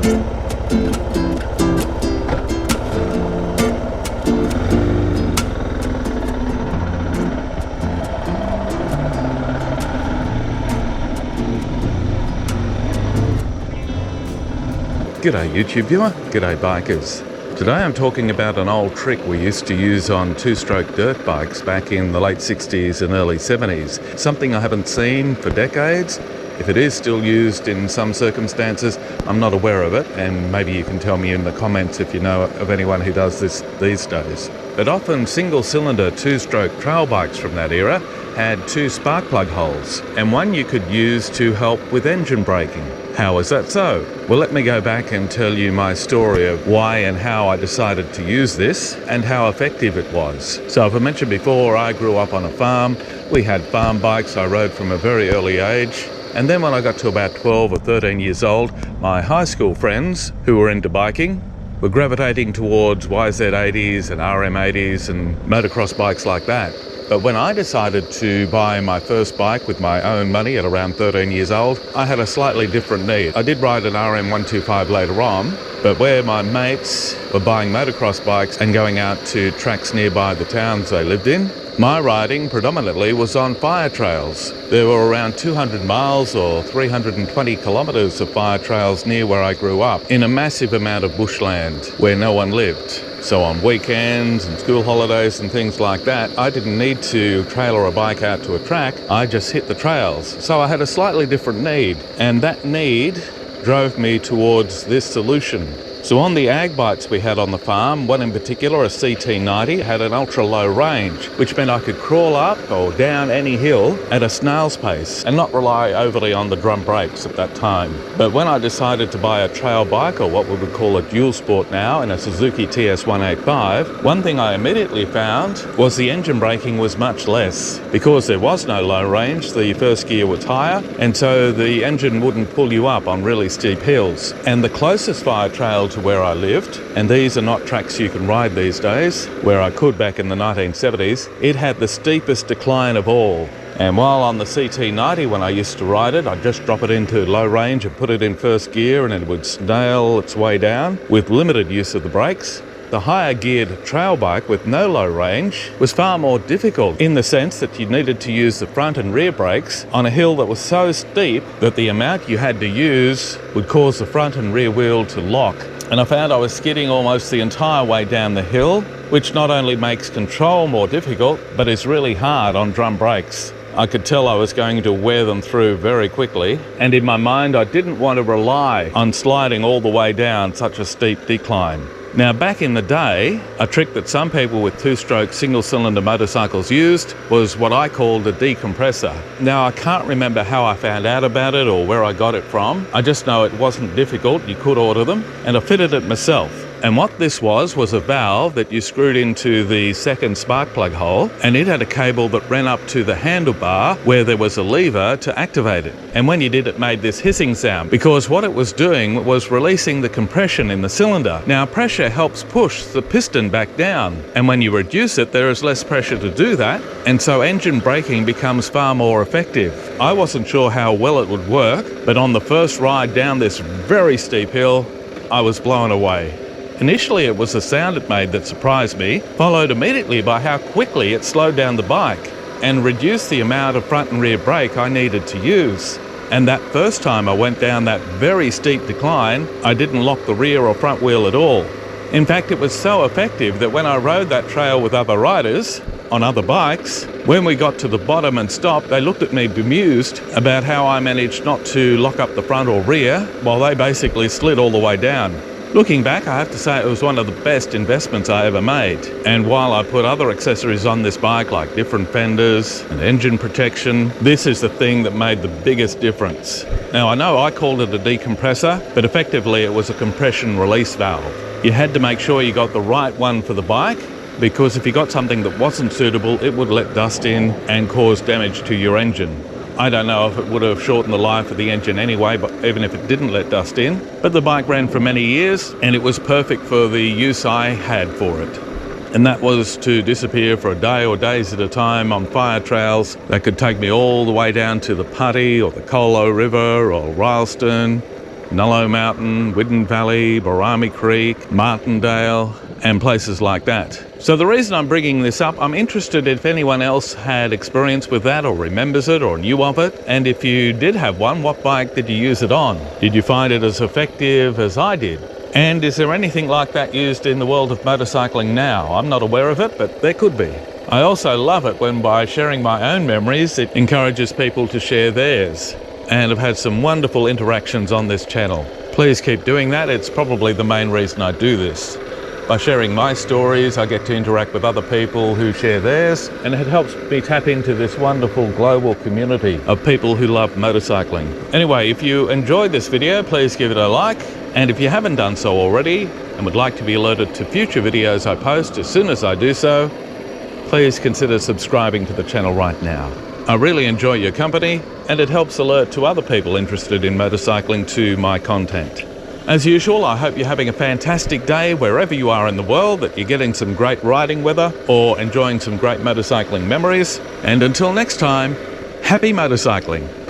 G'day YouTube viewer, g'day bikers. Today I'm talking about an old trick we used to use on two-stroke dirt bikes back in the late 60s and early 70s. Something I haven't seen for decades. If it is still used in some circumstances, I'm not aware of it, and maybe you can tell me in the comments if you know of anyone who does this these days. But often single-cylinder two-stroke trail bikes from that era had two spark plug holes, and one you could use to help with engine braking. How is that so? Well, let me go back and tell you my story of why and how I decided to use this and how effective it was. So as I mentioned before, I grew up on a farm. We had farm bikes I rode from a very early age. And then when I got to about 12 or 13 years old, my high school friends who were into biking were gravitating towards YZ80s and RM80s and motocross bikes like that. But when I decided to buy my first bike with my own money at around 13 years old, I had a slightly different need. I did ride an RM125 later on, but where my mates were buying motocross bikes and going out to tracks nearby the towns they lived in, my riding predominantly was on fire trails. There were around 200 miles or 320 kilometres of fire trails near where I grew up, in a massive amount of bushland where no one lived. So on weekends and school holidays and things like that, I didn't need to trailer a bike out to a track, I just hit the trails. So I had a slightly different need, and that need drove me towards this solution. So on the ag bikes we had on the farm, one in particular, a CT90, had an ultra low range, which meant I could crawl up or down any hill at a snail's pace and not rely overly on the drum brakes at that time. But when I decided to buy a trail bike, or what we would call a dual sport now, in a Suzuki TS185, one thing I immediately found was the engine braking was much less. Because there was no low range, the first gear was higher, and so the engine wouldn't pull you up on really steep hills. And the closest fire trail to where I lived, and these are not tracks you can ride these days, where I could back in the 1970s, it had the steepest decline of all. And while on the CT90 when I used to ride it, I'd just drop it into low range and put it in first gear and it would snail its way down with limited use of the brakes. The higher geared trail bike with no low range was far more difficult, in the sense that you needed to use the front and rear brakes on a hill that was so steep that the amount you had to use would cause the front and rear wheel to lock. And I found I was skidding almost the entire way down the hill, which not only makes control more difficult, but is really hard on drum brakes. I could tell I was going to wear them through very quickly, and in my mind I didn't want to rely on sliding all the way down such a steep decline. Now back in the day, a trick that some people with two-stroke single-cylinder motorcycles used was what I called a decompressor. Now I can't remember how I found out about it or where I got it from. I just know it wasn't difficult, you could order them, and I fitted it myself. And what this was a valve that you screwed into the second spark plug hole, and it had a cable that ran up to the handlebar where there was a lever to activate it. And when you did, it made this hissing sound, because what it was doing was releasing the compression in the cylinder. Now pressure helps push the piston back down, and when you reduce it, there is less pressure to do that, and so engine braking becomes far more effective. I wasn't sure how well it would work, but on the first ride down this very steep hill, I was blown away. Initially it was the sound it made that surprised me, followed immediately by how quickly it slowed down the bike and reduced the amount of front and rear brake I needed to use. And that first time I went down that very steep decline, I didn't lock the rear or front wheel at all. In fact, it was so effective that when I rode that trail with other riders on other bikes, when we got to the bottom and stopped, they looked at me bemused about how I managed not to lock up the front or rear while they basically slid all the way down. Looking back, I have to say it was one of the best investments I ever made. And while I put other accessories on this bike, like different fenders and engine protection, this is the thing that made the biggest difference. Now, I know I called it a decompressor, but effectively it was a compression release valve. You had to make sure you got the right one for the bike, because if you got something that wasn't suitable, it would let dust in and cause damage to your engine. I don't know if it would have shortened the life of the engine anyway, but even if it didn't let dust in. But the bike ran for many years, and it was perfect for the use I had for it. And that was to disappear for a day or days at a time on fire trails that could take me all the way down to the Putty or the Colo River or Rylstone, Nullo Mountain, Widden Valley, Barami Creek, Martindale, and places like that. So the reason I'm bringing this up, I'm interested if anyone else had experience with that or remembers it or knew of it. And if you did have one, what bike did you use it on? Did you find it as effective as I did? And is there anything like that used in the world of motorcycling now? I'm not aware of it, but there could be. I also love it when by sharing my own memories, it encourages people to share theirs. And I've had some wonderful interactions on this channel. Please keep doing that. It's probably the main reason I do this. By sharing my stories, I get to interact with other people who share theirs, and it helps me tap into this wonderful global community of people who love motorcycling. Anyway, if you enjoyed this video, please give it a like. And if you haven't done so already and would like to be alerted to future videos I post as soon as I do so, please consider subscribing to the channel right now. I really enjoy your company, and it helps alert to other people interested in motorcycling to my content. As usual, I hope you're having a fantastic day wherever you are in the world, that you're getting some great riding weather or enjoying some great motorcycling memories. And until next time, happy motorcycling.